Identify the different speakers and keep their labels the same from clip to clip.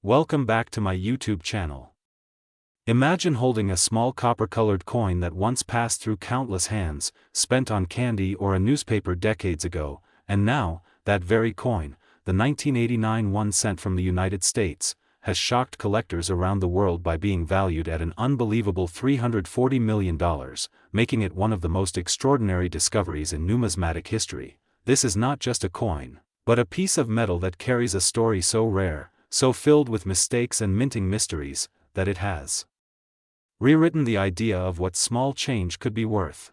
Speaker 1: Welcome back to my YouTube channel. Imagine holding a small copper-colored coin that once passed through countless hands, spent on candy or a newspaper decades ago, and now, that very coin, the 1989 1 cent from the United States, has shocked collectors around the world by being valued at an unbelievable $340 million, making it one of the most extraordinary discoveries in numismatic history. This is not just a coin, but a piece of metal that carries a story so rare, so filled with mistakes and minting mysteries, that it has rewritten the idea of what small change could be worth.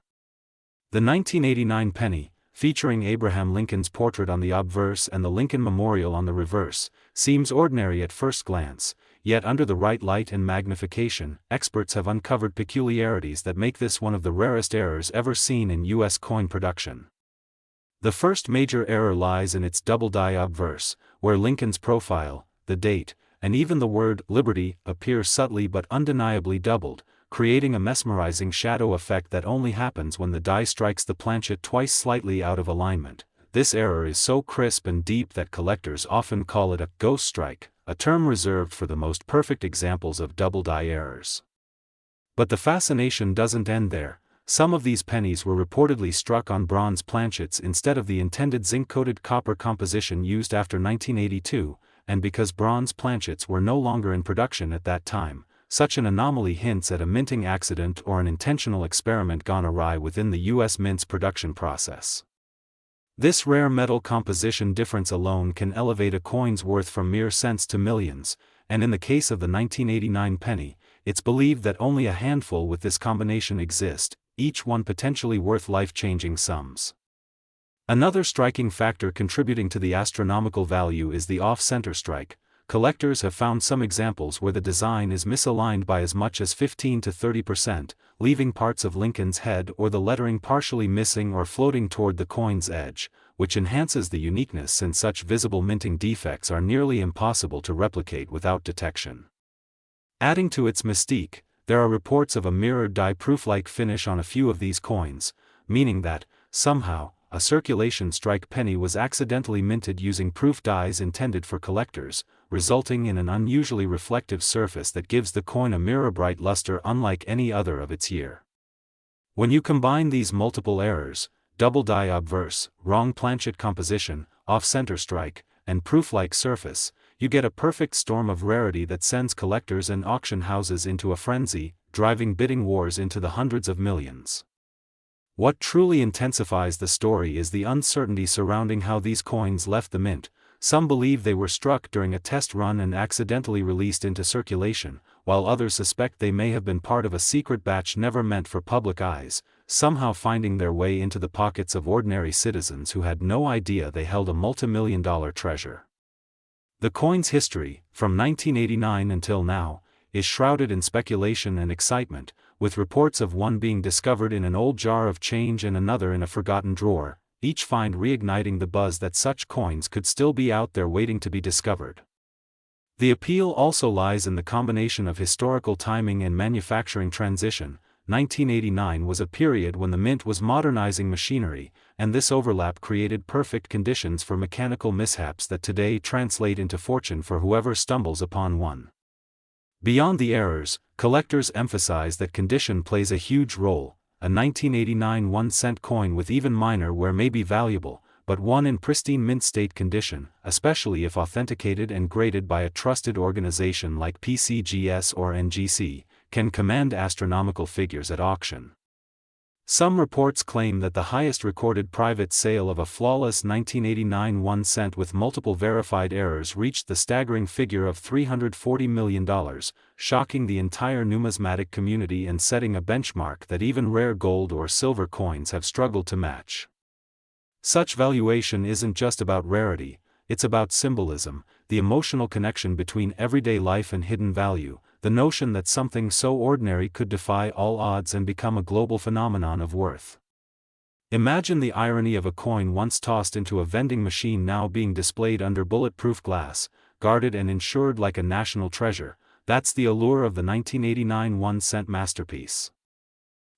Speaker 1: The 1989 penny, featuring Abraham Lincoln's portrait on the obverse and the Lincoln Memorial on the reverse, seems ordinary at first glance, yet under the right light and magnification, experts have uncovered peculiarities that make this one of the rarest errors ever seen in U.S. coin production. The first major error lies in its double-die obverse, where Lincoln's profile, the date, and even the word liberty appear subtly but undeniably doubled, creating a mesmerizing shadow effect that only happens when the die strikes the planchet twice slightly out of alignment. This error is so crisp and deep that collectors often call it a ghost strike, a term reserved for the most perfect examples of double-die errors. But the fascination doesn't end there. Some of these pennies were reportedly struck on bronze planchets instead of the intended zinc-coated copper composition used after 1982, and because bronze planchets were no longer in production at that time, such an anomaly hints at a minting accident or an intentional experiment gone awry within the U.S. Mint's production process. This rare metal composition difference alone can elevate a coin's worth from mere cents to millions, and in the case of the 1989 penny, it's believed that only a handful with this combination exist, each one potentially worth life-changing sums. Another striking factor contributing to the astronomical value is the off-center strike. Collectors have found some examples where the design is misaligned by as much as 15 to 30%, leaving parts of Lincoln's head or the lettering partially missing or floating toward the coin's edge, which enhances the uniqueness since such visible minting defects are nearly impossible to replicate without detection. Adding to its mystique, there are reports of a mirrored die-proof-like finish on a few of these coins, meaning that, somehow, a circulation strike penny was accidentally minted using proof dies intended for collectors, resulting in an unusually reflective surface that gives the coin a mirror-bright luster unlike any other of its year. When you combine these multiple errors, double die obverse, wrong planchet composition, off-center strike, and proof-like surface, you get a perfect storm of rarity that sends collectors and auction houses into a frenzy, driving bidding wars into the hundreds of millions. What truly intensifies the story is the uncertainty surrounding how these coins left the mint. Some believe they were struck during a test run and accidentally released into circulation, while others suspect they may have been part of a secret batch never meant for public eyes, somehow finding their way into the pockets of ordinary citizens who had no idea they held a multi-million-dollar treasure. The coin's history, from 1989 until now, is shrouded in speculation and excitement, with reports of one being discovered in an old jar of change and another in a forgotten drawer, each find reigniting the buzz that such coins could still be out there waiting to be discovered. The appeal also lies in the combination of historical timing and manufacturing transition. 1989 was a period when the mint was modernizing machinery, and this overlap created perfect conditions for mechanical mishaps that today translate into fortune for whoever stumbles upon one. Beyond the errors, collectors emphasize that condition plays a huge role. A 1989 1-cent coin with even minor wear may be valuable, but one in pristine mint state condition, especially if authenticated and graded by a trusted organization like PCGS or NGC, can command astronomical figures at auction. Some reports claim that the highest recorded private sale of a flawless 1989 1 cent with multiple verified errors reached the staggering figure of $340 million, shocking the entire numismatic community and setting a benchmark that even rare gold or silver coins have struggled to match. Such valuation isn't just about rarity, it's about symbolism, the emotional connection between everyday life and hidden value, the notion that something so ordinary could defy all odds and become a global phenomenon of worth. Imagine the irony of a coin once tossed into a vending machine now being displayed under bulletproof glass, guarded and insured like a national treasure. That's the allure of the 1989 1-cent masterpiece.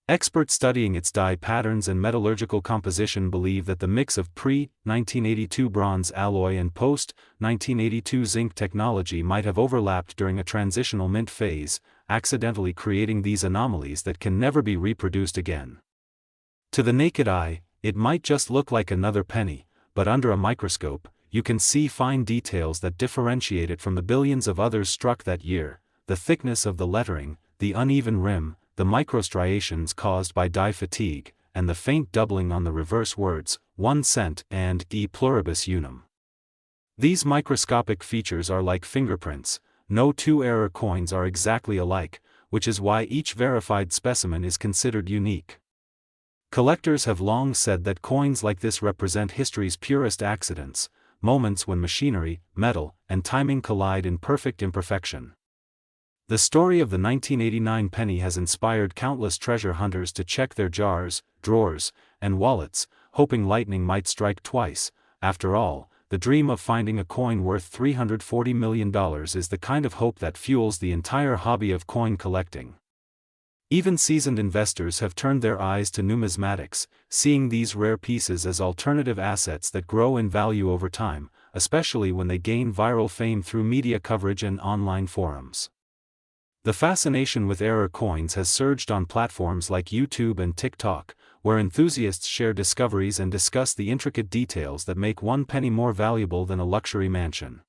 Speaker 1: Experts studying its dye patterns and metallurgical composition believe that the mix of pre-1982 bronze alloy and post-1982 zinc technology might have overlapped during a transitional mint phase, accidentally creating these anomalies that can never be reproduced again. To the naked eye, it might just look like another penny, but under a microscope, you can see fine details that differentiate it from the billions of others struck that year: the thickness of the lettering, the uneven rim, the microstriations caused by dye fatigue, and the faint doubling on the reverse words, 1 cent and e pluribus unum. These microscopic features are like fingerprints. No two error coins are exactly alike, which is why each verified specimen is considered unique. Collectors have long said that coins like this represent history's purest accidents, moments when machinery, metal, and timing collide in perfect imperfection. The story of the 1989 penny has inspired countless treasure hunters to check their jars, drawers, and wallets, hoping lightning might strike twice. After all, the dream of finding a coin worth $340 million is the kind of hope that fuels the entire hobby of coin collecting. Even seasoned investors have turned their eyes to numismatics, seeing these rare pieces as alternative assets that grow in value over time, especially when they gain viral fame through media coverage and online forums. The fascination with error coins has surged on platforms like YouTube and TikTok, where enthusiasts share discoveries and discuss the intricate details that make one penny more valuable than a luxury mansion.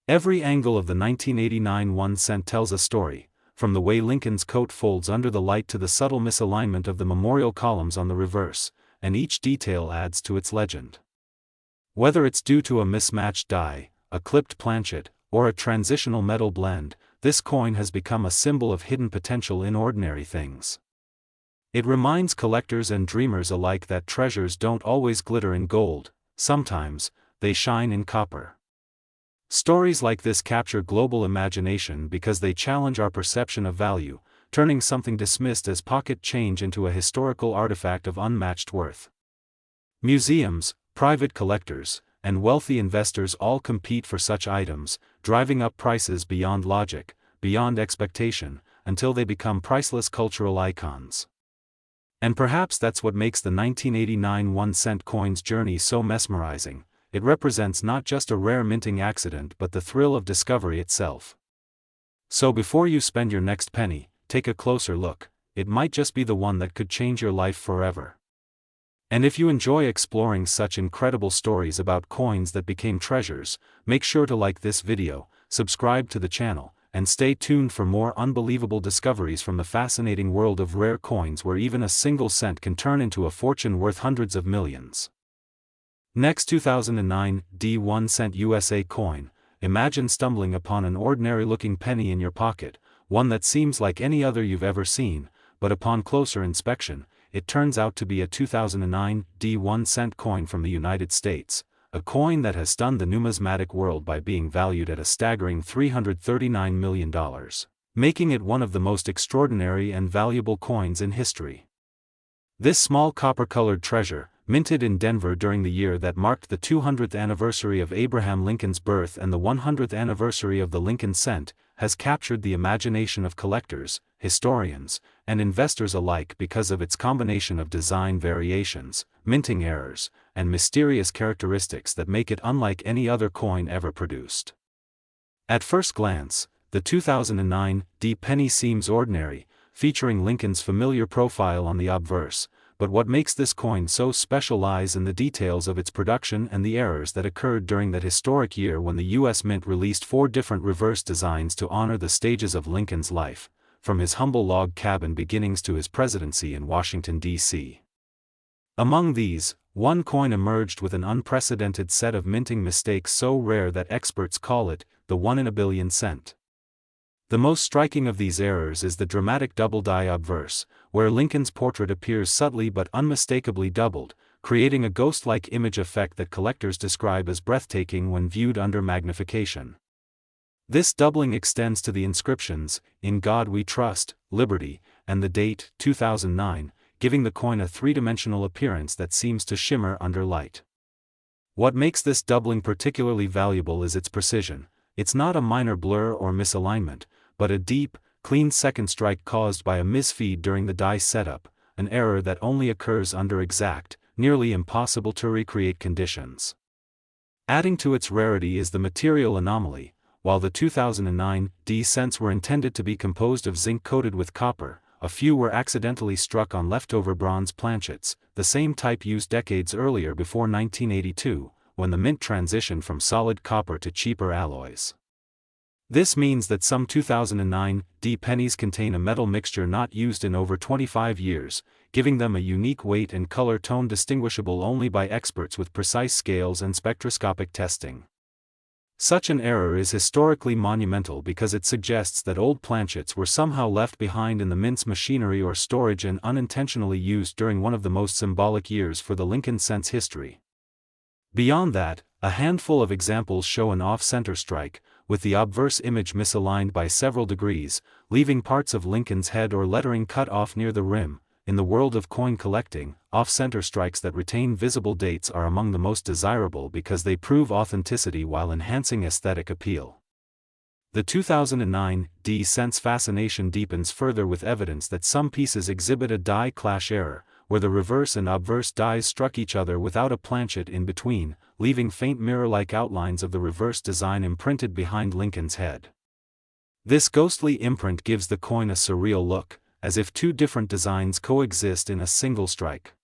Speaker 1: Every angle of the 1989 1 cent tells a story, from the way Lincoln's coat folds under the light to the subtle misalignment of the memorial columns on the reverse, and each detail adds to its legend. Whether it's due to a mismatched die, a clipped planchet, or a transitional metal blend, this coin has become a symbol of hidden potential in ordinary things. It reminds collectors and dreamers alike that treasures don't always glitter in gold, sometimes, they shine in copper. Stories like this capture global imagination because they challenge our perception of value, turning something dismissed as pocket change into a historical artifact of unmatched worth. Museums, private collectors, and wealthy investors all compete for such items, driving up prices beyond logic, beyond expectation, until they become priceless cultural icons. And perhaps that's what makes the 1989 1 cent coin's journey so mesmerizing. It represents not just a rare minting accident but the thrill of discovery itself. So before you spend your next penny, take a closer look. It might just be the one that could change your life forever. And if you enjoy exploring such incredible stories about coins that became treasures, make sure to like this video, subscribe to the channel, and stay tuned for more unbelievable discoveries from the fascinating world of rare coins where even a single cent can turn into a fortune worth hundreds of millions. Next, 2009 1 cent USA coin. Imagine stumbling upon an ordinary-looking penny in your pocket, one that seems like any other you've ever seen, but upon closer inspection, it turns out to be a 2009 1 cent coin from the United States, a coin that has stunned the numismatic world by being valued at a staggering $339 million, making it one of the most extraordinary and valuable coins in history. This small copper-colored treasure, minted in Denver during the year that marked the 200th anniversary of Abraham Lincoln's birth and the 100th anniversary of the Lincoln cent, has captured the imagination of collectors, historians, and investors alike because of its combination of design variations, minting errors, and mysterious characteristics that make it unlike any other coin ever produced. At first glance, the 2009 penny seems ordinary, featuring Lincoln's familiar profile on the obverse, but what makes this coin so special lies in the details of its production and the errors that occurred during that historic year when the U.S. Mint released 4 different reverse designs to honor the stages of Lincoln's life, from his humble log cabin beginnings to his presidency in Washington, D.C. Among these, one coin emerged with an unprecedented set of minting mistakes so rare that experts call it the 1 in a billion cent. The most striking of these errors is the dramatic double die obverse, where Lincoln's portrait appears subtly but unmistakably doubled, creating a ghost-like image effect that collectors describe as breathtaking when viewed under magnification. This doubling extends to the inscriptions, "In God We Trust," "Liberty," and the date, 2009, giving the coin a three-dimensional appearance that seems to shimmer under light. What makes this doubling particularly valuable is its precision. It's not a minor blur or misalignment, but a deep, clean second strike caused by a misfeed during the die setup, an error that only occurs under exact, nearly impossible to recreate conditions. Adding to its rarity is the material anomaly. While the 2009 D cents were intended to be composed of zinc coated with copper, a few were accidentally struck on leftover bronze planchets, the same type used decades earlier before 1982, when the mint transitioned from solid copper to cheaper alloys. This means that some 2009 D pennies contain a metal mixture not used in over 25 years, giving them a unique weight and color tone distinguishable only by experts with precise scales and spectroscopic testing. Such an error is historically monumental because it suggests that old planchets were somehow left behind in the mint's machinery or storage and unintentionally used during one of the most symbolic years for the Lincoln cent's history. Beyond that, a handful of examples show an off-center strike, with the obverse image misaligned by several degrees, leaving parts of Lincoln's head or lettering cut off near the rim. In the world of coin collecting, off-center strikes that retain visible dates are among the most desirable because they prove authenticity while enhancing aesthetic appeal. The 2009 D cents fascination deepens further with evidence that some pieces exhibit a die clash error, where the reverse and obverse dies struck each other without a planchet in between, leaving faint mirror-like outlines of the reverse design imprinted behind Lincoln's head. This ghostly imprint gives the coin a surreal look, as if two different designs coexist in a single strike.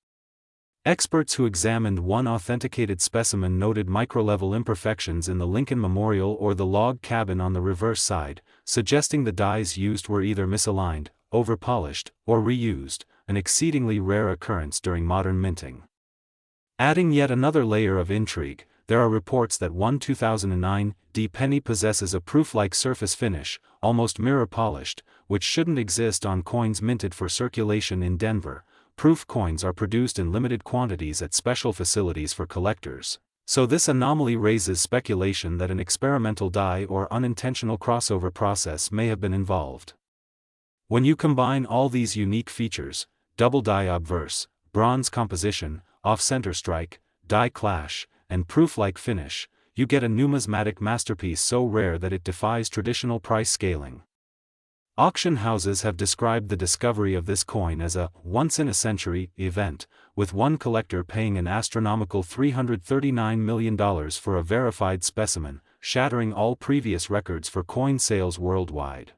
Speaker 1: Experts who examined one authenticated specimen noted micro-level imperfections in the Lincoln Memorial or the log cabin on the reverse side, suggesting the dies used were either misaligned, over-polished, or reused, an exceedingly rare occurrence during modern minting. Adding yet another layer of intrigue, there are reports that one 2009 D penny possesses a proof-like surface finish, almost mirror-polished, which shouldn't exist on coins minted for circulation in Denver. Proof coins are produced in limited quantities at special facilities for collectors, so this anomaly raises speculation that an experimental die or unintentional crossover process may have been involved. When you combine all these unique features, double die obverse, bronze composition, off-center strike, die clash, and proof-like finish, you get a numismatic masterpiece so rare that it defies traditional price scaling. Auction houses have described the discovery of this coin as a once-in-a-century event, with one collector paying an astronomical $339 million for a verified specimen, shattering all previous records for coin sales worldwide.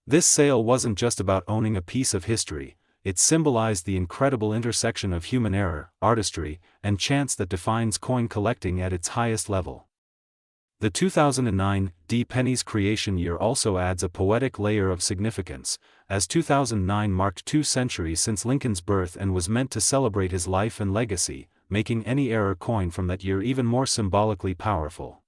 Speaker 1: This sale wasn't just about owning a piece of history, it symbolized the incredible intersection of human error, artistry, and chance that defines coin collecting at its highest level. The 2009 D penny's creation year also adds a poetic layer of significance, as 2009 marked 2 centuries since Lincoln's birth and was meant to celebrate his life and legacy, making any error coin from that year even more symbolically powerful.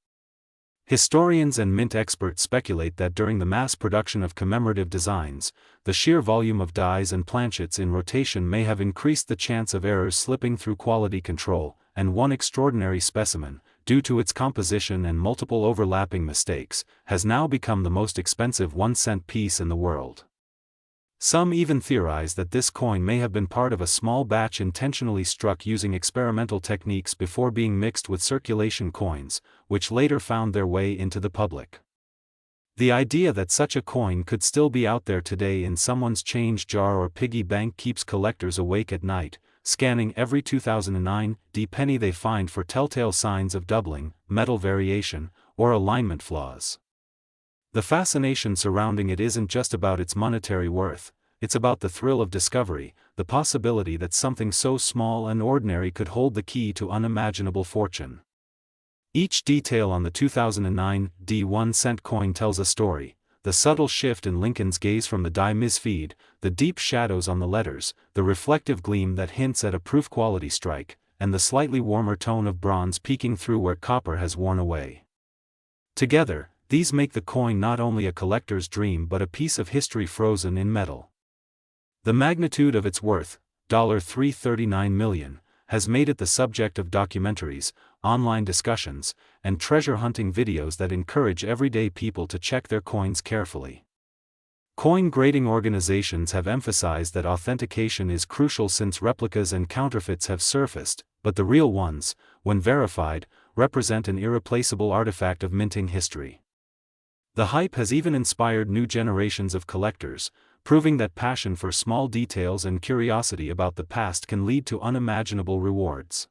Speaker 1: Historians and mint experts speculate that during the mass production of commemorative designs, the sheer volume of dies and planchets in rotation may have increased the chance of errors slipping through quality control, and one extraordinary specimen, due to its composition and multiple overlapping mistakes, has now become the most expensive 1-cent piece in the world. Some even theorize that this coin may have been part of a small batch intentionally struck using experimental techniques before being mixed with circulation coins, which later found their way into the public. The idea that such a coin could still be out there today in someone's change jar or piggy bank keeps collectors awake at night, scanning every 2009 D penny they find for telltale signs of doubling, metal variation, or alignment flaws. The fascination surrounding it isn't just about its monetary worth, it's about the thrill of discovery, the possibility that something so small and ordinary could hold the key to unimaginable fortune. Each detail on the 2009 D 1-cent coin tells a story. The subtle shift in Lincoln's gaze from the die misfeed, the deep shadows on the letters, the reflective gleam that hints at a proof-quality strike, and the slightly warmer tone of bronze peeking through where copper has worn away. Together, these make the coin not only a collector's dream but a piece of history frozen in metal. The magnitude of its worth, $339 million, has made it the subject of documentaries, online discussions, and treasure hunting videos that encourage everyday people to check their coins carefully. Coin grading organizations have emphasized that authentication is crucial since replicas and counterfeits have surfaced, but the real ones, when verified, represent an irreplaceable artifact of minting history. The hype has even inspired new generations of collectors, proving that passion for small details and curiosity about the past can lead to unimaginable rewards.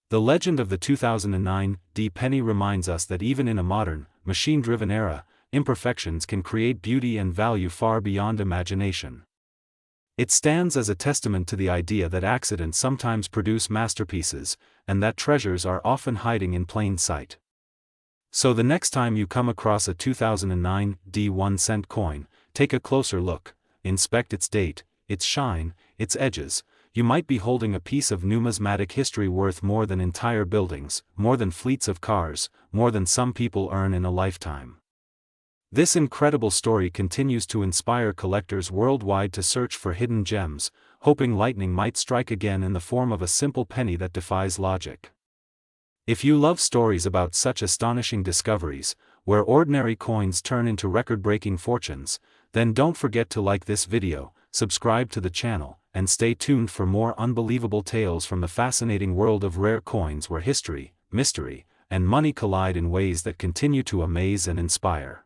Speaker 1: The legend of the 2009 penny reminds us that even in a modern, machine-driven era, imperfections can create beauty and value far beyond imagination. It stands as a testament to the idea that accidents sometimes produce masterpieces, and that treasures are often hiding in plain sight. So the next time you come across a 2009 1-cent coin, take a closer look, inspect its date, its shine, its edges. You might be holding a piece of numismatic history worth more than entire buildings, more than fleets of cars, more than some people earn in a lifetime. This incredible story continues to inspire collectors worldwide to search for hidden gems, hoping lightning might strike again in the form of a simple penny that defies logic. If you love stories about such astonishing discoveries, where ordinary coins turn into record-breaking fortunes, then don't forget to like this video, subscribe to the channel, and stay tuned for more unbelievable tales from the fascinating world of rare coins where history, mystery, and money collide in ways that continue to amaze and inspire.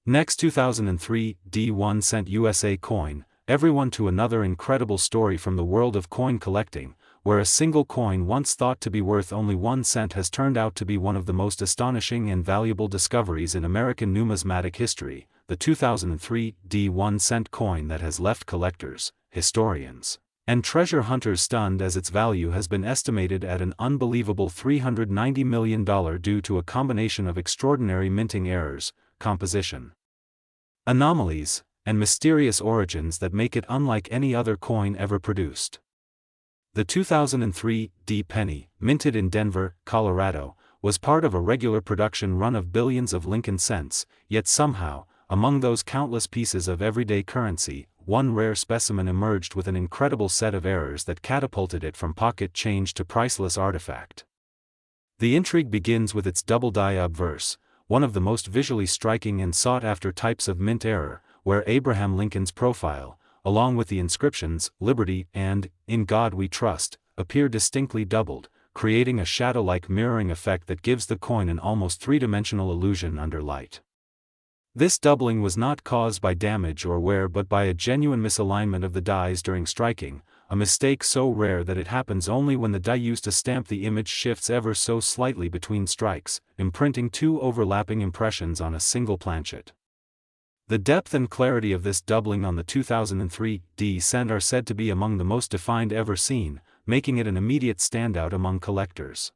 Speaker 1: Next 2003 1-cent USA coin, everyone to another incredible story from the world of coin collecting, where a single coin once thought to be worth only 1 cent has turned out to be one of the most astonishing and valuable discoveries in American numismatic history, the 2003 1-cent coin that has left collectors, historians, and treasure hunters stunned as its value has been estimated at an unbelievable $390 million due to a combination of extraordinary minting errors, composition, anomalies, and mysterious origins that make it unlike any other coin ever produced. The 2003 penny, minted in Denver, Colorado, was part of a regular production run of billions of Lincoln cents, yet somehow, among those countless pieces of everyday currency, one rare specimen emerged with an incredible set of errors that catapulted it from pocket change to priceless artifact. The intrigue begins with its double-die obverse, one of the most visually striking and sought-after types of mint error, where Abraham Lincoln's profile, along with the inscriptions, "Liberty" and "In God We Trust," appear distinctly doubled, creating a shadow-like mirroring effect that gives the coin an almost three-dimensional illusion under light. This doubling was not caused by damage or wear but by a genuine misalignment of the dies during striking, a mistake so rare that it happens only when the die used to stamp the image shifts ever so slightly between strikes, imprinting two overlapping impressions on a single planchet. The depth and clarity of this doubling on the 2003 cent are said to be among the most defined ever seen, making it an immediate standout among collectors.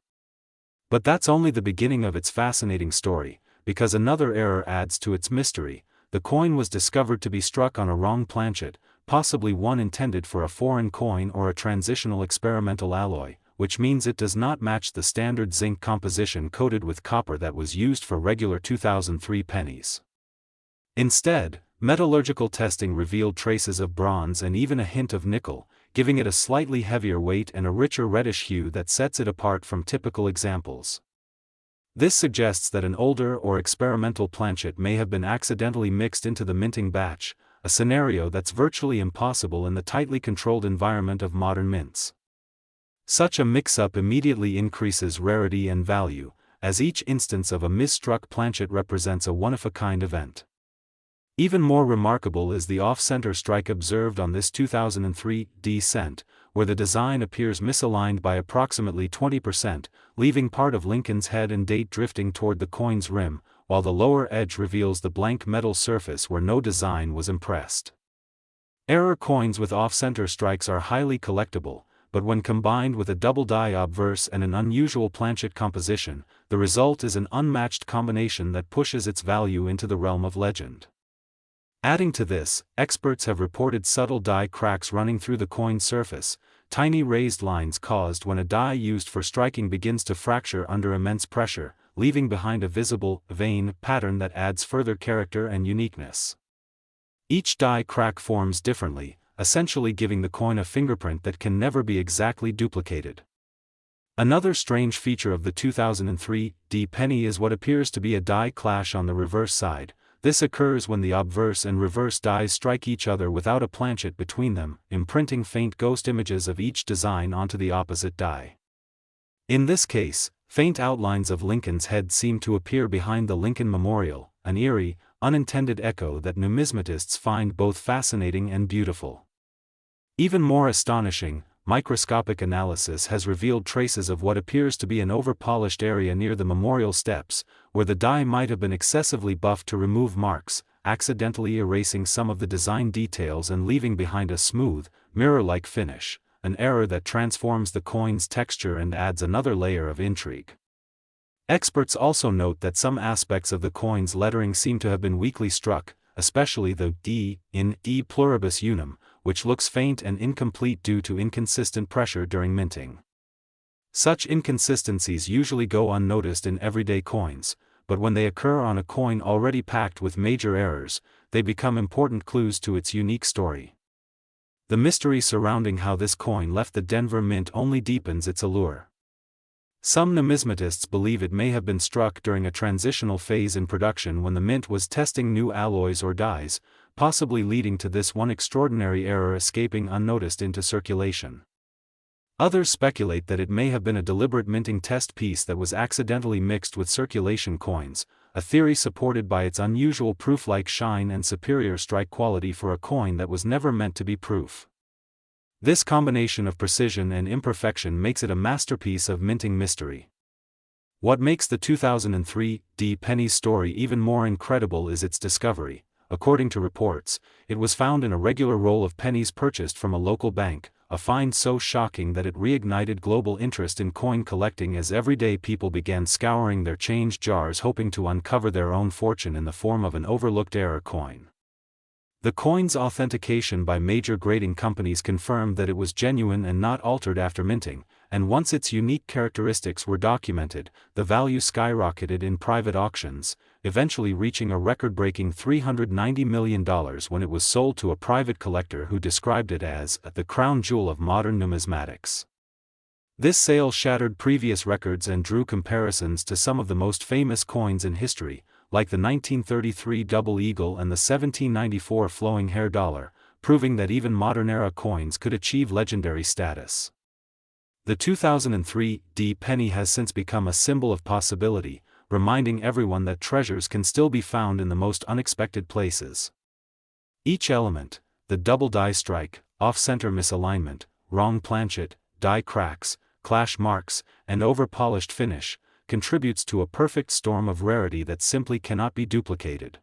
Speaker 1: But that's only the beginning of its fascinating story, because another error adds to its mystery. The coin was discovered to be struck on a wrong planchet, possibly one intended for a foreign coin or a transitional experimental alloy, which means it does not match the standard zinc composition coated with copper that was used for regular 2003 pennies. Instead, metallurgical testing revealed traces of bronze and even a hint of nickel, giving it a slightly heavier weight and a richer reddish hue that sets it apart from typical examples. This suggests that an older or experimental planchet may have been accidentally mixed into the minting batch, a scenario that's virtually impossible in the tightly controlled environment of modern mints. Such a mix-up immediately increases rarity and value, as each instance of a misstruck planchet represents a one-of-a-kind event. Even more remarkable is the off-center strike observed on this 2003 cent, where the design appears misaligned by approximately 20%, leaving part of Lincoln's head and date drifting toward the coin's rim, while the lower edge reveals the blank metal surface where no design was impressed. Error coins with off-center strikes are highly collectible, but when combined with a double-die obverse and an unusual planchet composition, the result is an unmatched combination that pushes its value into the realm of legend. Adding to this, experts have reported subtle die cracks running through the coin's surface, tiny raised lines caused when a die used for striking begins to fracture under immense pressure, leaving behind a visible, vein pattern that adds further character and uniqueness. Each die crack forms differently, essentially giving the coin a fingerprint that can never be exactly duplicated. Another strange feature of the 2003 penny is what appears to be a die clash on the reverse side. This occurs when the obverse and reverse dies strike each other without a planchet between them, imprinting faint ghost images of each design onto the opposite die. In this case, faint outlines of Lincoln's head seem to appear behind the Lincoln Memorial, an eerie, unintended echo that numismatists find both fascinating and beautiful. Even more astonishing, microscopic analysis has revealed traces of what appears to be an over-polished area near the memorial steps, where the die might have been excessively buffed to remove marks, accidentally erasing some of the design details and leaving behind a smooth, mirror-like finish, an error that transforms the coin's texture and adds another layer of intrigue. Experts also note that some aspects of the coin's lettering seem to have been weakly struck, especially the D in E pluribus unum, which looks faint and incomplete due to inconsistent pressure during minting. Such inconsistencies usually go unnoticed in everyday coins, but when they occur on a coin already packed with major errors, they become important clues to its unique story. The mystery surrounding how this coin left the Denver Mint only deepens its allure. Some numismatists believe it may have been struck during a transitional phase in production when the mint was testing new alloys or dyes, possibly leading to this one extraordinary error escaping unnoticed into circulation. Others speculate that it may have been a deliberate minting test piece that was accidentally mixed with circulation coins, a theory supported by its unusual proof-like shine and superior strike quality for a coin that was never meant to be proof. This combination of precision and imperfection makes it a masterpiece of minting mystery. What makes the 2003 D pennies story even more incredible is its discovery. According to reports, it was found in a regular roll of pennies purchased from a local bank, a find so shocking that it reignited global interest in coin collecting as everyday people began scouring their change jars hoping to uncover their own fortune in the form of an overlooked error coin. The coin's authentication by major grading companies confirmed that it was genuine and not altered after minting, and once its unique characteristics were documented, the value skyrocketed in private auctions, eventually reaching a record-breaking $390 million when it was sold to a private collector who described it as the crown jewel of modern numismatics. This sale shattered previous records and drew comparisons to some of the most famous coins in history, like the 1933 double eagle and the 1794 flowing hair dollar, proving that even modern-era coins could achieve legendary status. The 2003 D penny has since become a symbol of possibility, reminding everyone that treasures can still be found in the most unexpected places. Each element, the double die strike, off-center misalignment, wrong planchet, die cracks, clash marks, and over-polished finish, contributes to a perfect storm of rarity that simply cannot be duplicated.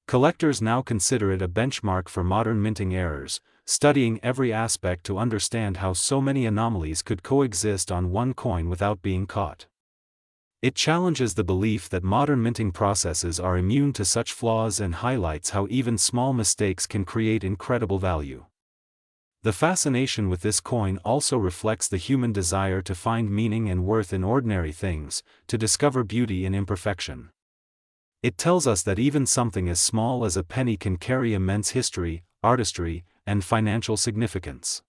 Speaker 1: Collectors now consider it a benchmark for modern minting errors, studying every aspect to understand how so many anomalies could coexist on one coin without being caught. It challenges the belief that modern minting processes are immune to such flaws and highlights how even small mistakes can create incredible value. The fascination with this coin also reflects the human desire to find meaning and worth in ordinary things, to discover beauty in imperfection. It tells us that even something as small as a penny can carry immense history, artistry, and financial significance.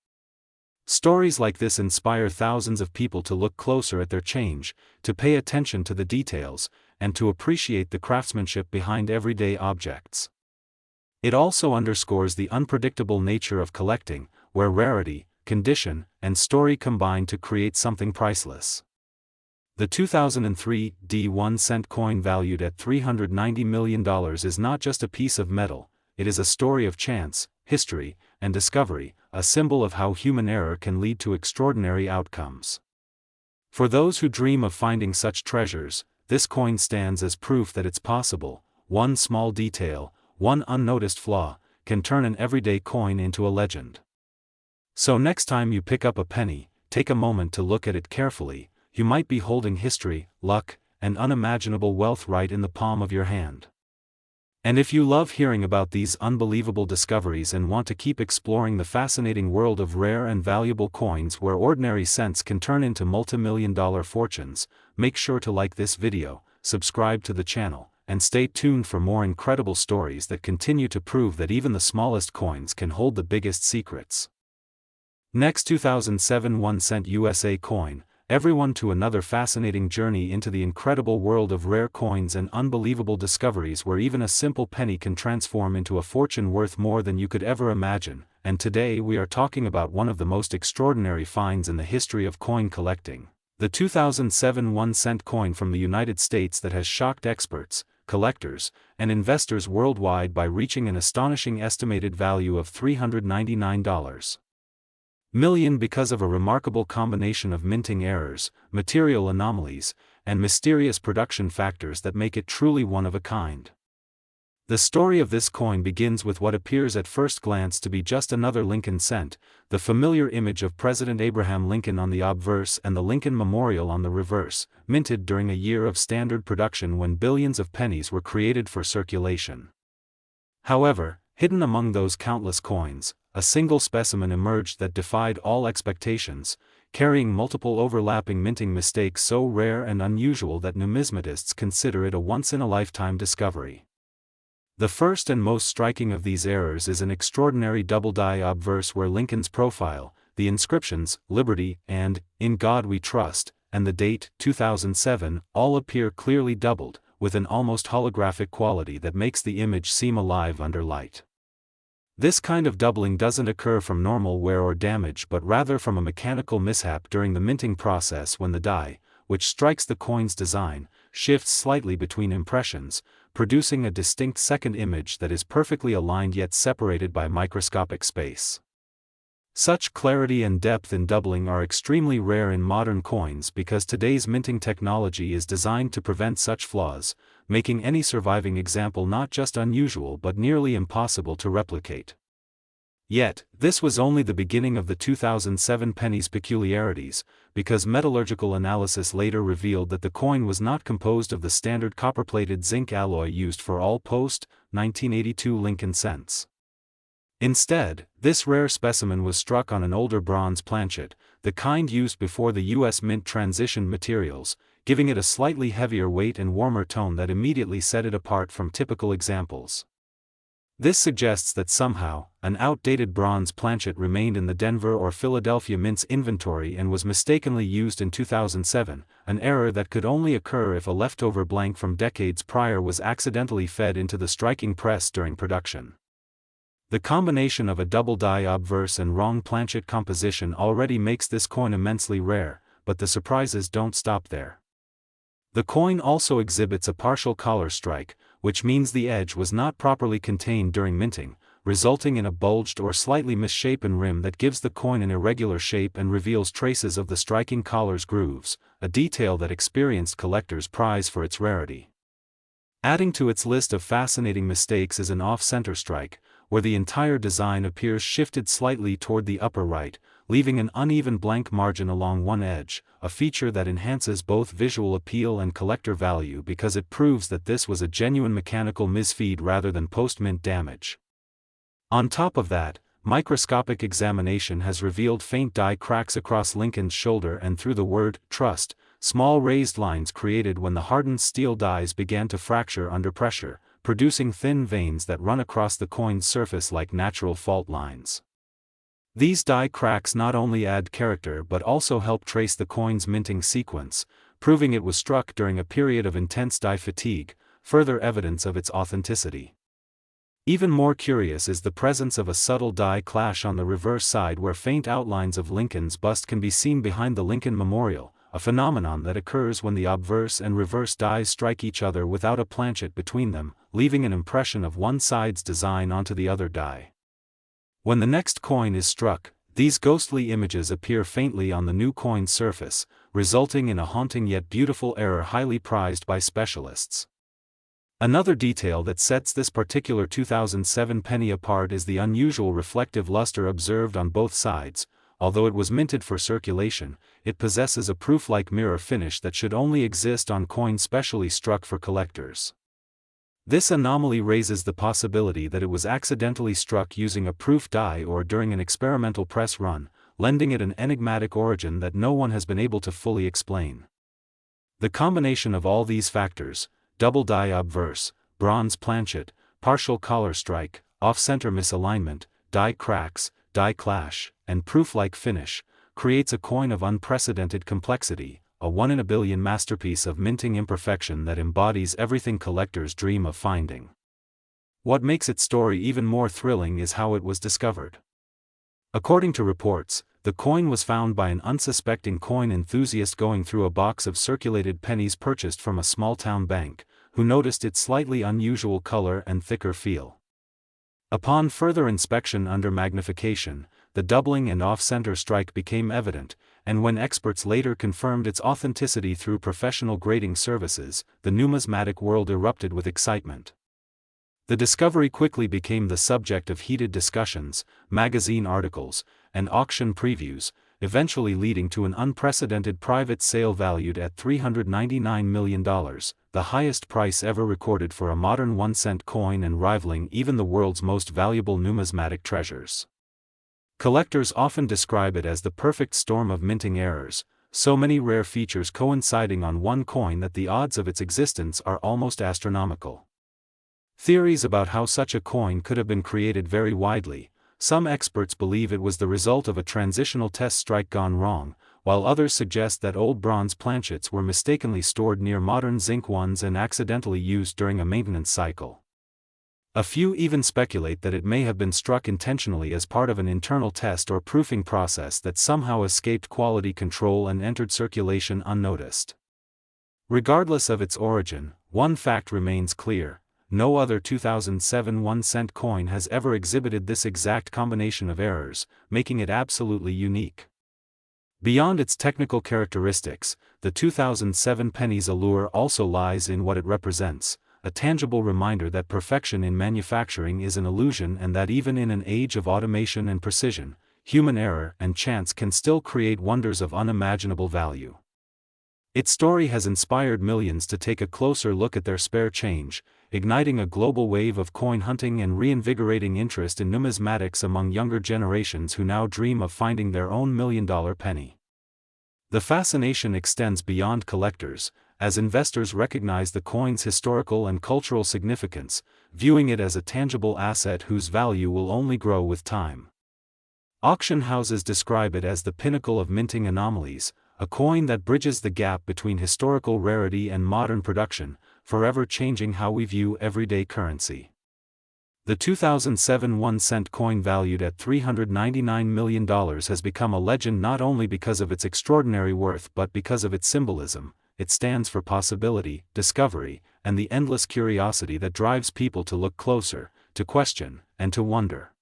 Speaker 1: Stories like this inspire thousands of people to look closer at their change, to pay attention to the details, and to appreciate the craftsmanship behind everyday objects. It also underscores the unpredictable nature of collecting, where rarity, condition, and story combine to create something priceless. The 2003 D 1-cent coin valued at $390 million is not just a piece of metal, it is a story of chance, history, and discovery, a symbol of how human error can lead to extraordinary outcomes. For those who dream of finding such treasures, this coin stands as proof that it's possible. One small detail, one unnoticed flaw, can turn an everyday coin into a legend. So next time you pick up a penny, take a moment to look at it carefully. You might be holding history, luck, and unimaginable wealth right in the palm of your hand. And if you love hearing about these unbelievable discoveries and want to keep exploring the fascinating world of rare and valuable coins where ordinary cents can turn into multi-million-dollar fortunes, make sure to like this video, subscribe to the channel, and stay tuned for more incredible stories that continue to prove that even the smallest coins can hold the biggest secrets. Next, 2007 1-cent USA coin. Everyone to another fascinating journey into the incredible world of rare coins and unbelievable discoveries where even a simple penny can transform into a fortune worth more than you could ever imagine. And today we are talking about one of the most extraordinary finds in the history of coin collecting. The 2007 1-cent coin from the United States that has shocked experts, collectors, and investors worldwide by reaching an astonishing estimated value of $399 million because of a remarkable combination of minting errors, material anomalies, and mysterious production factors that make it truly one of a kind. The story of this coin begins with what appears at first glance to be just another Lincoln cent, the familiar image of President Abraham Lincoln on the obverse and the Lincoln Memorial on the reverse, minted during a year of standard production when billions of pennies were created for circulation. However, hidden among those countless coins, a single specimen emerged that defied all expectations, carrying multiple overlapping minting mistakes so rare and unusual that numismatists consider it a once-in-a-lifetime discovery. The first and most striking of these errors is an extraordinary double-die obverse where Lincoln's profile, the inscriptions, Liberty, and, In God We Trust, and the date, 2007, all appear clearly doubled, with an almost holographic quality that makes the image seem alive under light. This kind of doubling doesn't occur from normal wear or damage but rather from a mechanical mishap during the minting process when the die, which strikes the coin's design, shifts slightly between impressions, producing a distinct second image that is perfectly aligned yet separated by microscopic space. Such clarity and depth in doubling are extremely rare in modern coins because today's minting technology is designed to prevent such flaws, making any surviving example not just unusual but nearly impossible to replicate. Yet, this was only the beginning of the 2007 penny's peculiarities, because metallurgical analysis later revealed that the coin was not composed of the standard copper-plated zinc alloy used for all post-1982 Lincoln cents. Instead, this rare specimen was struck on an older bronze planchet, the kind used before the U.S. Mint transitioned materials, giving it a slightly heavier weight and warmer tone that immediately set it apart from typical examples. This suggests that somehow, an outdated bronze planchet remained in the Denver or Philadelphia Mint's inventory and was mistakenly used in 2007, an error that could only occur if a leftover blank from decades prior was accidentally fed into the striking press during production. The combination of a double-die obverse and wrong planchet composition already makes this coin immensely rare, but the surprises don't stop there. The coin also exhibits a partial collar strike, which means the edge was not properly contained during minting, resulting in a bulged or slightly misshapen rim that gives the coin an irregular shape and reveals traces of the striking collar's grooves, a detail that experienced collectors prize for its rarity. Adding to its list of fascinating mistakes is an off-center strike, where the entire design appears shifted slightly toward the upper right, leaving an uneven blank margin along one edge, a feature that enhances both visual appeal and collector value because it proves that this was a genuine mechanical misfeed rather than post-mint damage. On top of that, microscopic examination has revealed faint die cracks across Lincoln's shoulder and through the word trust, small raised lines created when the hardened steel dies began to fracture under pressure, producing thin veins that run across the coin's surface like natural fault lines. These die cracks not only add character but also help trace the coin's minting sequence, proving it was struck during a period of intense die fatigue, further evidence of its authenticity. Even more curious is the presence of a subtle die clash on the reverse side where faint outlines of Lincoln's bust can be seen behind the Lincoln Memorial, a phenomenon that occurs when the obverse and reverse dies strike each other without a planchet between them, leaving an impression of one side's design onto the other die. When the next coin is struck, these ghostly images appear faintly on the new coin's surface, resulting in a haunting yet beautiful error highly prized by specialists. Another detail that sets this particular 2007 penny apart is the unusual reflective luster observed on both sides. Although it was minted for circulation, it possesses a proof-like mirror finish that should only exist on coins specially struck for collectors. This anomaly raises the possibility that it was accidentally struck using a proof die or during an experimental press run, lending it an enigmatic origin that no one has been able to fully explain. The combination of all these factors, double die obverse, bronze planchet, partial collar strike, off-center misalignment, die cracks, die clash, and proof-like finish, creates a coin of unprecedented complexity, a one-in-a-billion masterpiece of minting imperfection that embodies everything collectors dream of finding. What makes its story even more thrilling is how it was discovered. According to reports, the coin was found by an unsuspecting coin enthusiast going through a box of circulated pennies purchased from a small-town bank, who noticed its slightly unusual color and thicker feel. Upon further inspection under magnification, the doubling and off-center strike became evident, and when experts later confirmed its authenticity through professional grading services, the numismatic world erupted with excitement. The discovery quickly became the subject of heated discussions, magazine articles, and auction previews, eventually leading to an unprecedented private sale valued at $399 million, the highest price ever recorded for a modern 1-cent coin and rivaling even the world's most valuable numismatic treasures. Collectors often describe it as the perfect storm of minting errors, so many rare features coinciding on one coin that the odds of its existence are almost astronomical. Theories about how such a coin could have been created vary widely. Some experts believe it was the result of a transitional test strike gone wrong, while others suggest that old bronze planchets were mistakenly stored near modern zinc ones and accidentally used during a maintenance cycle. A few even speculate that it may have been struck intentionally as part of an internal test or proofing process that somehow escaped quality control and entered circulation unnoticed. Regardless of its origin, one fact remains clear: no other 2007 1-cent coin has ever exhibited this exact combination of errors, making it absolutely unique. Beyond its technical characteristics, the 2007 penny's allure also lies in what it represents, a tangible reminder that perfection in manufacturing is an illusion and that even in an age of automation and precision, human error and chance can still create wonders of unimaginable value. Its story has inspired millions to take a closer look at their spare change, igniting a global wave of coin hunting and reinvigorating interest in numismatics among younger generations who now dream of finding their own million-dollar penny. The fascination extends beyond collectors, as investors recognize the coin's historical and cultural significance, viewing it as a tangible asset whose value will only grow with time. Auction houses describe it as the pinnacle of minting anomalies, a coin that bridges the gap between historical rarity and modern production, forever changing how we view everyday currency. The 2007 1-cent coin valued at $399 million has become a legend not only because of its extraordinary worth but because of its symbolism. It stands for possibility, discovery, and the endless curiosity that drives people to look closer, to question, and to wonder.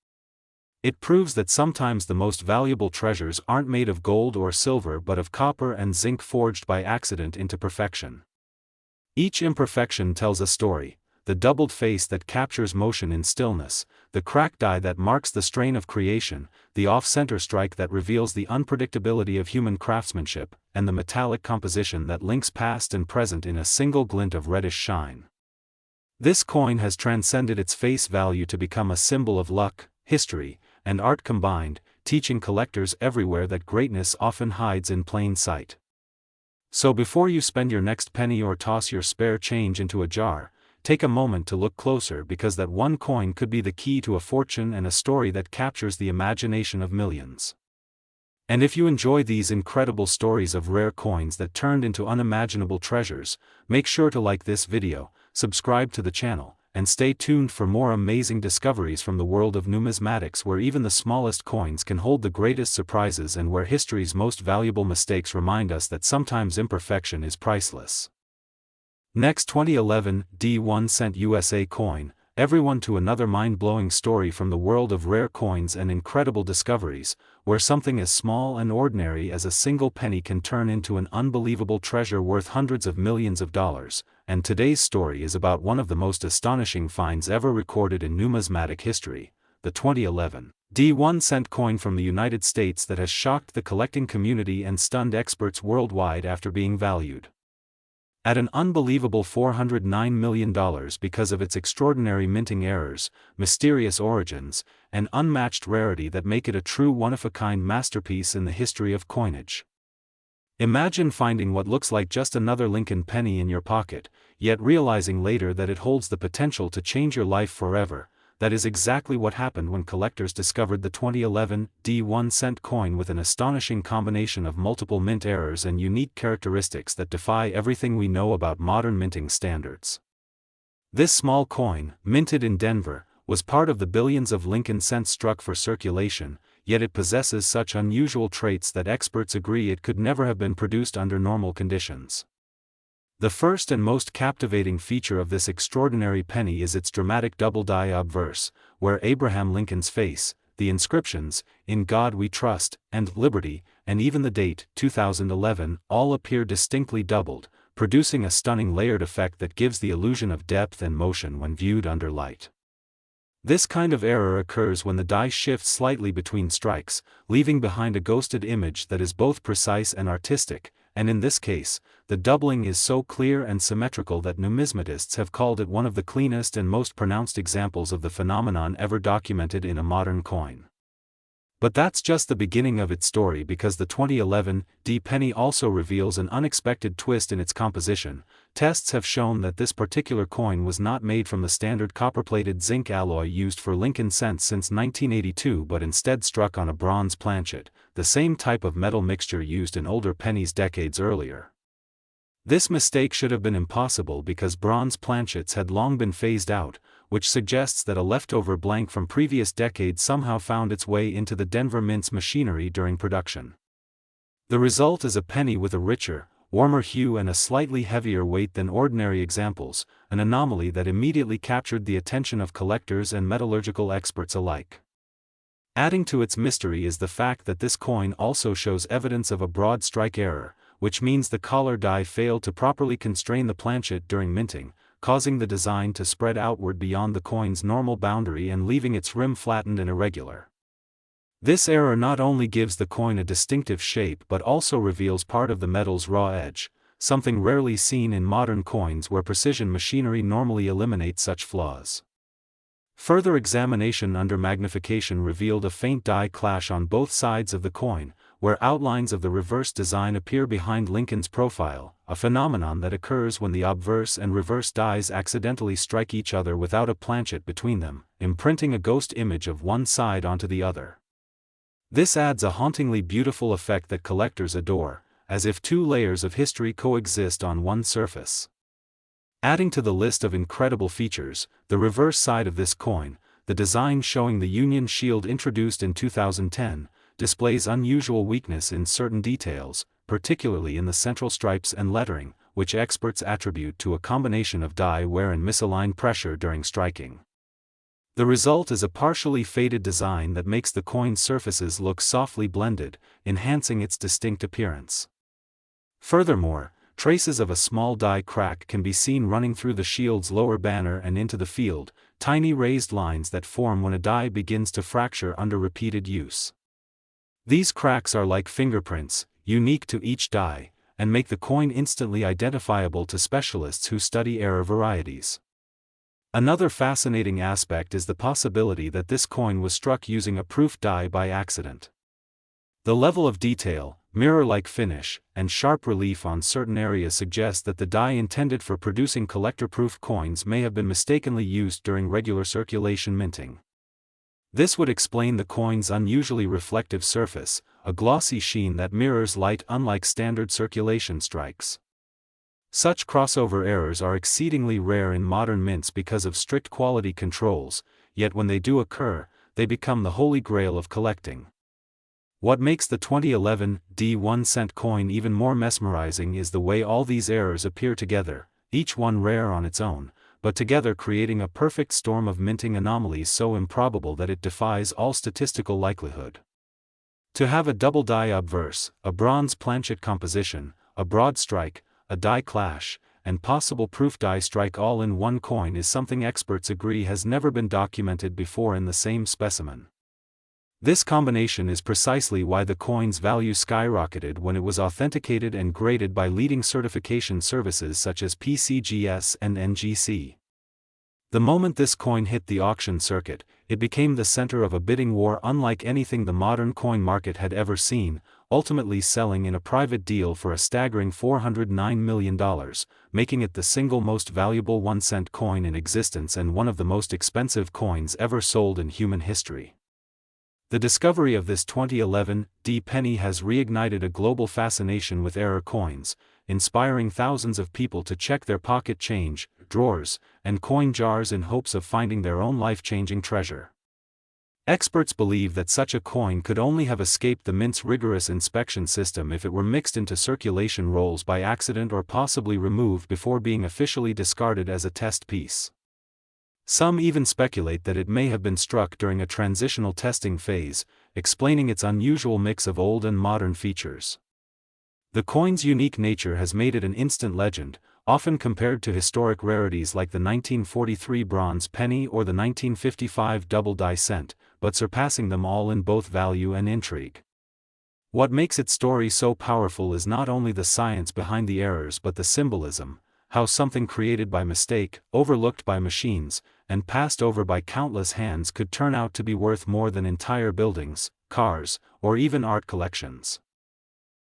Speaker 1: It proves that sometimes the most valuable treasures aren't made of gold or silver but of copper and zinc forged by accident into perfection. Each imperfection tells a story: the doubled face that captures motion in stillness, the cracked die that marks the strain of creation, the off-center strike that reveals the unpredictability of human craftsmanship, and the metallic composition that links past and present in a single glint of reddish shine. This coin has transcended its face value to become a symbol of luck, history, and art combined, teaching collectors everywhere that greatness often hides in plain sight. So before you spend your next penny or toss your spare change into a jar, take a moment to look closer, because that one coin could be the key to a fortune and a story that captures the imagination of millions. And if you enjoy these incredible stories of rare coins that turned into unimaginable treasures, make sure to like this video, subscribe to the channel, and stay tuned for more amazing discoveries from the world of numismatics, where even the smallest coins can hold the greatest surprises and where history's most valuable mistakes remind us that sometimes imperfection is priceless. Next, 2011 1-cent USA coin, everyone to another mind-blowing story from the world of rare coins and incredible discoveries, where something as small and ordinary as a single penny can turn into an unbelievable treasure worth hundreds of millions of dollars. And today's story is about one of the most astonishing finds ever recorded in numismatic history, the 2011 1-cent coin from the United States that has shocked the collecting community and stunned experts worldwide after being valued at an unbelievable $409 million because of its extraordinary minting errors, mysterious origins, and unmatched rarity that make it a true one-of-a-kind masterpiece in the history of coinage. Imagine finding what looks like just another Lincoln penny in your pocket, yet realizing later that it holds the potential to change your life forever. That is exactly what happened when collectors discovered the 2011 1-cent coin with an astonishing combination of multiple mint errors and unique characteristics that defy everything we know about modern minting standards. This small coin, minted in Denver, was part of the billions of Lincoln cents struck for circulation, yet it possesses such unusual traits that experts agree it could never have been produced under normal conditions. The first and most captivating feature of this extraordinary penny is its dramatic double-die obverse, where Abraham Lincoln's face, the inscriptions, "In God We Trust," and "Liberty," and even the date, 2011, all appear distinctly doubled, producing a stunning layered effect that gives the illusion of depth and motion when viewed under light. This kind of error occurs when the die shifts slightly between strikes, leaving behind a ghosted image that is both precise and artistic, and in this case, the doubling is so clear and symmetrical that numismatists have called it one of the cleanest and most pronounced examples of the phenomenon ever documented in a modern coin. But that's just the beginning of its story, because the 2011 D penny also reveals an unexpected twist in its composition. Tests have shown that this particular coin was not made from the standard copper-plated zinc alloy used for Lincoln cents since 1982, but instead struck on a bronze planchet, the same type of metal mixture used in older pennies decades earlier. This mistake should have been impossible because bronze planchets had long been phased out, which suggests that a leftover blank from previous decades somehow found its way into the Denver Mint's machinery during production. The result is a penny with a richer, warmer hue and a slightly heavier weight than ordinary examples, an anomaly that immediately captured the attention of collectors and metallurgical experts alike. Adding to its mystery is the fact that this coin also shows evidence of a broad strike error, which means the collar die failed to properly constrain the planchet during minting, causing the design to spread outward beyond the coin's normal boundary and leaving its rim flattened and irregular. This error not only gives the coin a distinctive shape but also reveals part of the metal's raw edge, something rarely seen in modern coins where precision machinery normally eliminates such flaws. Further examination under magnification revealed a faint die clash on both sides of the coin, where outlines of the reverse design appear behind Lincoln's profile, a phenomenon that occurs when the obverse and reverse dies accidentally strike each other without a planchet between them, imprinting a ghost image of one side onto the other. This adds a hauntingly beautiful effect that collectors adore, as if two layers of history coexist on one surface. Adding to the list of incredible features, the reverse side of this coin, the design showing the Union shield introduced in 2010, displays unusual weakness in certain details, particularly in the central stripes and lettering, which experts attribute to a combination of die wear and misaligned pressure during striking. The result is a partially faded design that makes the coin's surfaces look softly blended, enhancing its distinct appearance. Furthermore, traces of a small die crack can be seen running through the shield's lower banner and into the field, tiny raised lines that form when a die begins to fracture under repeated use. These cracks are like fingerprints, unique to each die, and make the coin instantly identifiable to specialists who study error varieties. Another fascinating aspect is the possibility that this coin was struck using a proof die by accident. The level of detail, mirror-like finish, and sharp relief on certain areas suggest that the die intended for producing collector-proof coins may have been mistakenly used during regular circulation minting. This would explain the coin's unusually reflective surface, a glossy sheen that mirrors light unlike standard circulation strikes. Such crossover errors are exceedingly rare in modern mints because of strict quality controls, yet when they do occur, they become the holy grail of collecting. What makes the 2011 D 1-cent coin even more mesmerizing is the way all these errors appear together, each one rare on its own, but together creating a perfect storm of minting anomalies so improbable that it defies all statistical likelihood. To have a double die obverse, a bronze planchet composition, a broad strike, a die clash, and possible proof die strike all in one coin is something experts agree has never been documented before in the same specimen. This combination is precisely why the coin's value skyrocketed when it was authenticated and graded by leading certification services such as PCGS and NGC. The moment this coin hit the auction circuit, it became the center of a bidding war unlike anything the modern coin market had ever seen, ultimately selling in a private deal for a staggering $409 million, making it the single most valuable 1-cent coin in existence and one of the most expensive coins ever sold in human history. The discovery of this 2011 D penny has reignited a global fascination with error coins, inspiring thousands of people to check their pocket change, drawers, and coin jars in hopes of finding their own life-changing treasure. Experts believe that such a coin could only have escaped the mint's rigorous inspection system if it were mixed into circulation rolls by accident or possibly removed before being officially discarded as a test piece. Some even speculate that it may have been struck during a transitional testing phase, explaining its unusual mix of old and modern features. The coin's unique nature has made it an instant legend, often compared to historic rarities like the 1943 bronze penny or the 1955 double-die cent, but surpassing them all in both value and intrigue. What makes its story so powerful is not only the science behind the errors but the symbolism, how something created by mistake, overlooked by machines, and passed over by countless hands could turn out to be worth more than entire buildings, cars, or even art collections.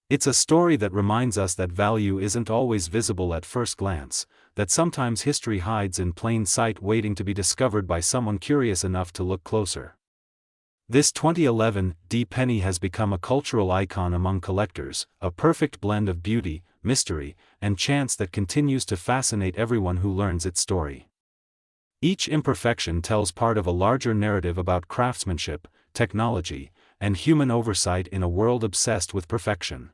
Speaker 1: It's a story that reminds us that value isn't always visible at first glance, that sometimes history hides in plain sight waiting to be discovered by someone curious enough to look closer. This 2011 penny has become a cultural icon among collectors, a perfect blend of beauty, mystery, and chance that continues to fascinate everyone who learns its story. Each imperfection tells part of a larger narrative about craftsmanship, technology, and human oversight in a world obsessed with perfection.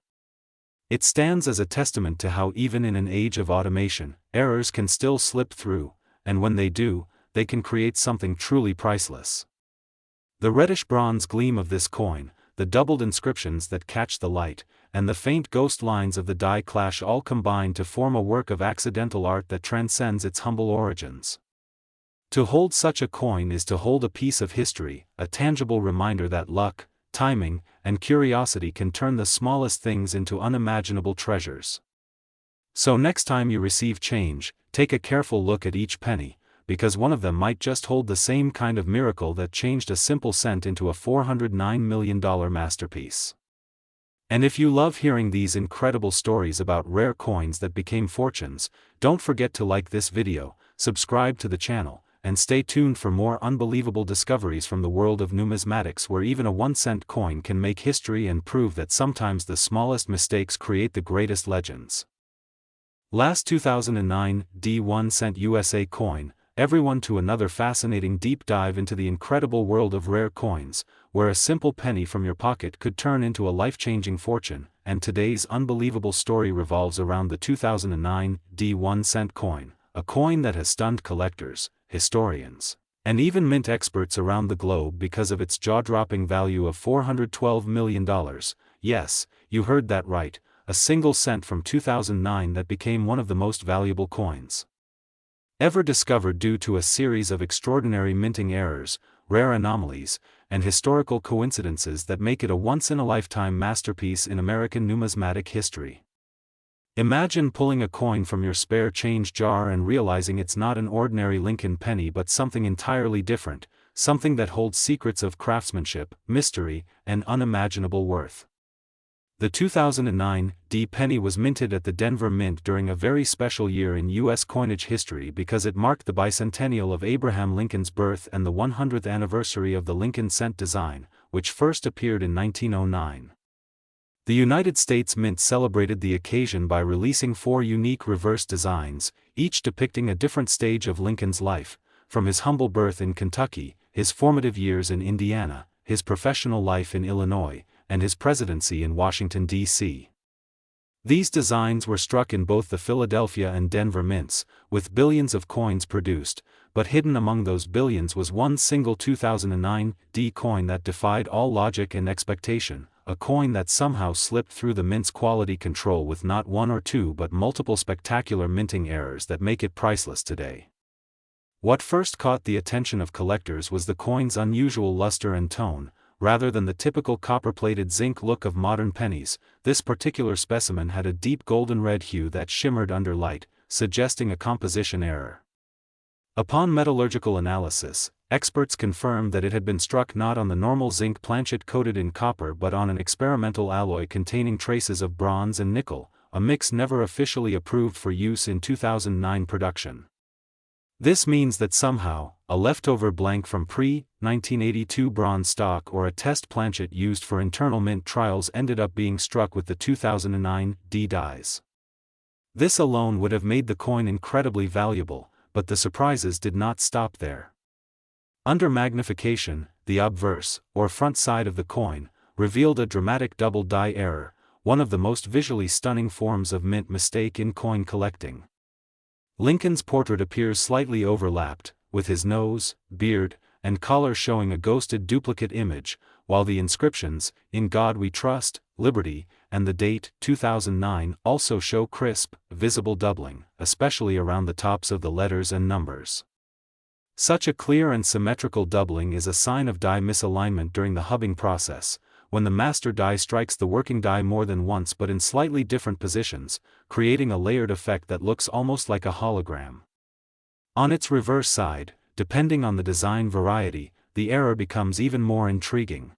Speaker 1: It stands as a testament to how even in an age of automation, errors can still slip through, and when they do, they can create something truly priceless. The reddish bronze gleam of this coin, the doubled inscriptions that catch the light, and the faint ghost lines of the die clash all combine to form a work of accidental art that transcends its humble origins. To hold such a coin is to hold a piece of history, a tangible reminder that luck, timing, and curiosity can turn the smallest things into unimaginable treasures. So next time you receive change, take a careful look at each penny, because one of them might just hold the same kind of miracle that changed a simple cent into a $409 million masterpiece. And if you love hearing these incredible stories about rare coins that became fortunes, don't forget to like this video, subscribe to the channel, and stay tuned for more unbelievable discoveries from the world of numismatics, where even a 1-cent coin can make history and prove that sometimes the smallest mistakes create the greatest legends. Last 2009 1-cent USA coin, everyone to another fascinating deep dive into the incredible world of rare coins, where a simple penny from your pocket could turn into a life-changing fortune, and today's unbelievable story revolves around the 2009 1-cent coin, a coin that has stunned collectors, historians, and even mint experts around the globe because of its jaw-dropping value of $412 million. Yes, you heard that right, a single cent from 2009 that became one of the most valuable coins ever discovered due to a series of extraordinary minting errors, rare anomalies, and historical coincidences that make it a once-in-a-lifetime masterpiece in American numismatic history. Imagine pulling a coin from your spare change jar and realizing it's not an ordinary Lincoln penny but something entirely different, something that holds secrets of craftsmanship, mystery, and unimaginable worth. The 2009 penny was minted at the Denver Mint during a very special year in U.S. coinage history because it marked the bicentennial of Abraham Lincoln's birth and the 100th anniversary of the Lincoln cent design, which first appeared in 1909. The United States Mint celebrated the occasion by releasing 4 unique reverse designs, each depicting a different stage of Lincoln's life, from his humble birth in Kentucky, his formative years in Indiana, his professional life in Illinois, and his presidency in Washington, D.C. These designs were struck in both the Philadelphia and Denver mints, with billions of coins produced, but hidden among those billions was one single 2009 coin that defied all logic and expectation, a coin that somehow slipped through the mint's quality control with not one or two but multiple spectacular minting errors that make it priceless today. What first caught the attention of collectors was the coin's unusual luster and tone. Rather than the typical copper-plated zinc look of modern pennies, this particular specimen had a deep golden red hue that shimmered under light, suggesting a composition error. Upon metallurgical analysis, experts confirmed that it had been struck not on the normal zinc planchet coated in copper but on an experimental alloy containing traces of bronze and nickel, a mix never officially approved for use in 2009 production. This means that somehow, a leftover blank from pre-1982 bronze stock or a test planchet used for internal mint trials ended up being struck with the 2009 dies. This alone would have made the coin incredibly valuable, but the surprises did not stop there. Under magnification, the obverse, or front side of the coin, revealed a dramatic double die error, one of the most visually stunning forms of mint mistake in coin collecting. Lincoln's portrait appears slightly overlapped, with his nose, beard, and collar showing a ghosted duplicate image, while the inscriptions, "In God We Trust," "Liberty," and the date, 2009, also show crisp, visible doubling, especially around the tops of the letters and numbers. Such a clear and symmetrical doubling is a sign of die misalignment during the hubbing process, when the master die strikes the working die more than once but in slightly different positions, creating a layered effect that looks almost like a hologram. On its reverse side, depending on the design variety, the error becomes even more intriguing.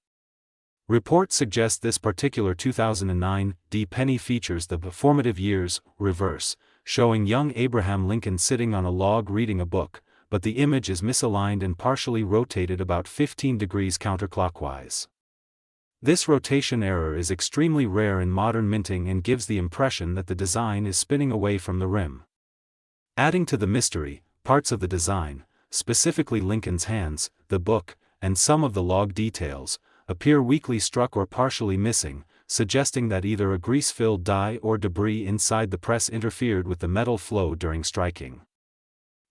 Speaker 1: Reports suggest this particular 2009 D penny features the formative years reverse, showing young Abraham Lincoln sitting on a log reading a book, but the image is misaligned and partially rotated about 15 degrees counterclockwise. This rotation error is extremely rare in modern minting and gives the impression that the design is spinning away from the rim. Adding to the mystery, parts of the design, specifically Lincoln's hands, the book, and some of the log details, appear weakly struck or partially missing, suggesting that either a grease-filled die or debris inside the press interfered with the metal flow during striking.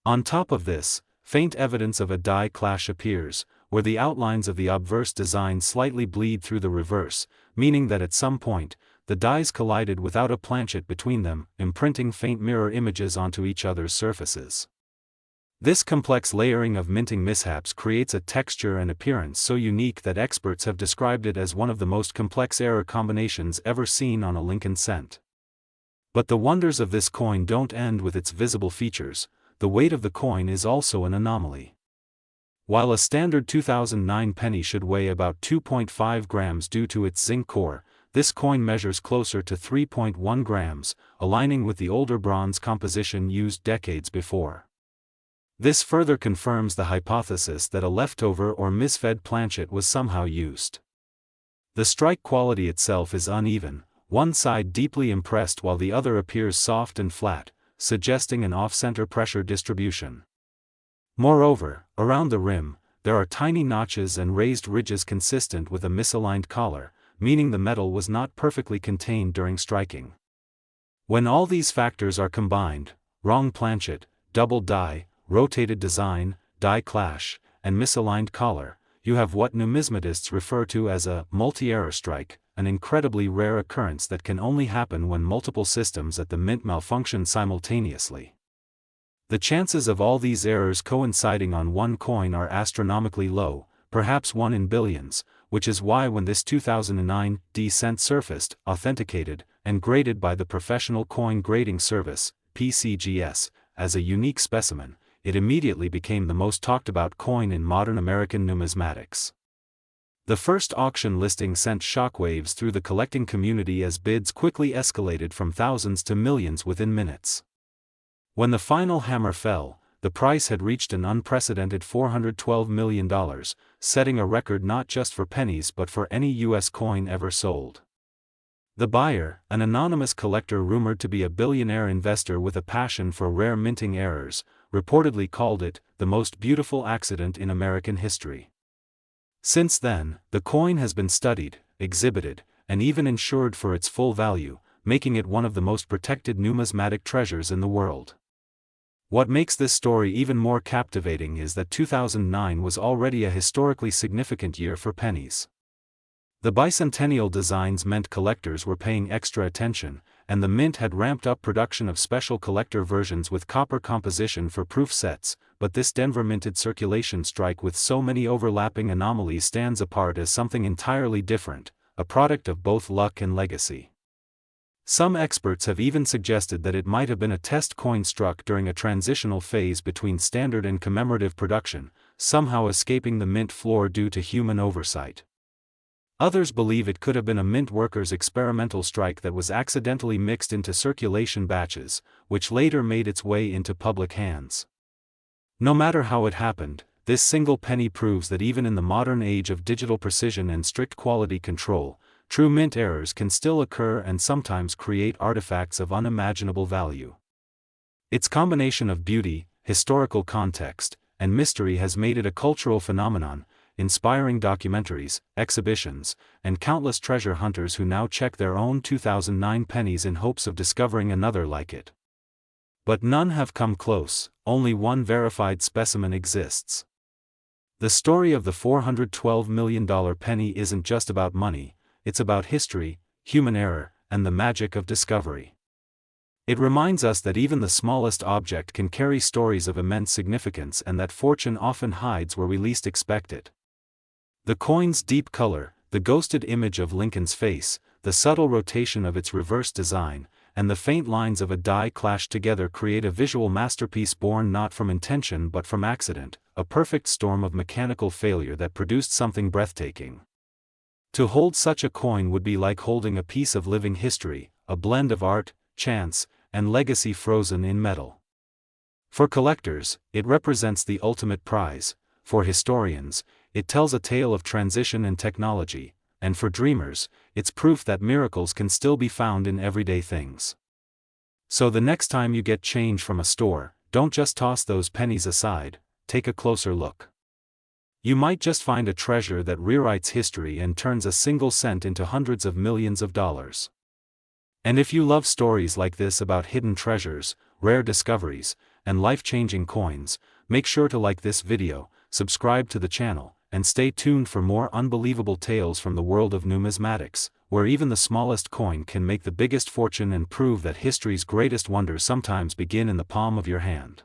Speaker 1: On top of this, faint evidence of a die clash appears, where the outlines of the obverse design slightly bleed through the reverse, meaning that at some point, the dies collided without a planchet between them, imprinting faint mirror images onto each other's surfaces. This complex layering of minting mishaps creates a texture and appearance so unique that experts have described it as one of the most complex error combinations ever seen on a Lincoln cent. But the wonders of this coin don't end with its visible features. The weight of the coin is also an anomaly. While a standard 2009 penny should weigh about 2.5 grams due to its zinc core, this coin measures closer to 3.1 grams, aligning with the older bronze composition used decades before. This further confirms the hypothesis that a leftover or misfed planchet was somehow used. The strike quality itself is uneven, one side deeply impressed while the other appears soft and flat, suggesting an off-center pressure distribution. Moreover, around the rim, there are tiny notches and raised ridges consistent with a misaligned collar, meaning the metal was not perfectly contained during striking. When all these factors are combined, wrong planchet, double die, rotated design, die clash, and misaligned collar, you have what numismatists refer to as a multi-error strike, an incredibly rare occurrence that can only happen when multiple systems at the mint malfunction simultaneously. The chances of all these errors coinciding on one coin are astronomically low, perhaps 1 in billions, which is why when this 2009 D cent surfaced, authenticated, and graded by the Professional Coin Grading Service, PCGS, as a unique specimen, it immediately became the most talked about coin in modern American numismatics. The first auction listing sent shockwaves through the collecting community as bids quickly escalated from thousands to millions within minutes. When the final hammer fell, the price had reached an unprecedented $412 million, setting a record not just for pennies but for any U.S. coin ever sold. The buyer, an anonymous collector rumored to be a billionaire investor with a passion for rare minting errors, reportedly called it the most beautiful accident in American history. Since then, the coin has been studied, exhibited, and even insured for its full value, making it one of the most protected numismatic treasures in the world. What makes this story even more captivating is that 2009 was already a historically significant year for pennies. The bicentennial designs meant collectors were paying extra attention, and the mint had ramped up production of special collector versions with copper composition for proof sets, but this Denver minted circulation strike with so many overlapping anomalies stands apart as something entirely different, a product of both luck and legacy. Some experts have even suggested that it might have been a test coin struck during a transitional phase between standard and commemorative production, somehow escaping the mint floor due to human oversight. Others believe it could have been a mint worker's experimental strike that was accidentally mixed into circulation batches, which later made its way into public hands. No matter how it happened, this single penny proves that even in the modern age of digital precision and strict quality control, true mint errors can still occur and sometimes create artifacts of unimaginable value. Its combination of beauty, historical context, and mystery has made it a cultural phenomenon, inspiring documentaries, exhibitions, and countless treasure hunters who now check their own 2009 pennies in hopes of discovering another like it. But none have come close, only one verified specimen exists. The story of the $412 million penny isn't just about money, it's about history, human error, and the magic of discovery. It reminds us that even the smallest object can carry stories of immense significance and that fortune often hides where we least expect it. The coin's deep color, the ghosted image of Lincoln's face, the subtle rotation of its reverse design, and the faint lines of a die clashed together create a visual masterpiece born not from intention but from accident, a perfect storm of mechanical failure that produced something breathtaking. To hold such a coin would be like holding a piece of living history, a blend of art, chance, and legacy frozen in metal. For collectors, it represents the ultimate prize; for historians, it tells a tale of transition and technology, and for dreamers, it's proof that miracles can still be found in everyday things. So the next time you get change from a store, don't just toss those pennies aside, take a closer look. You might just find a treasure that rewrites history and turns a single cent into hundreds of millions of dollars. And if you love stories like this about hidden treasures, rare discoveries, and life-changing coins, make sure to like this video, subscribe to the channel, and stay tuned for more unbelievable tales from the world of numismatics, where even the smallest coin can make the biggest fortune and prove that history's greatest wonders sometimes begin in the palm of your hand.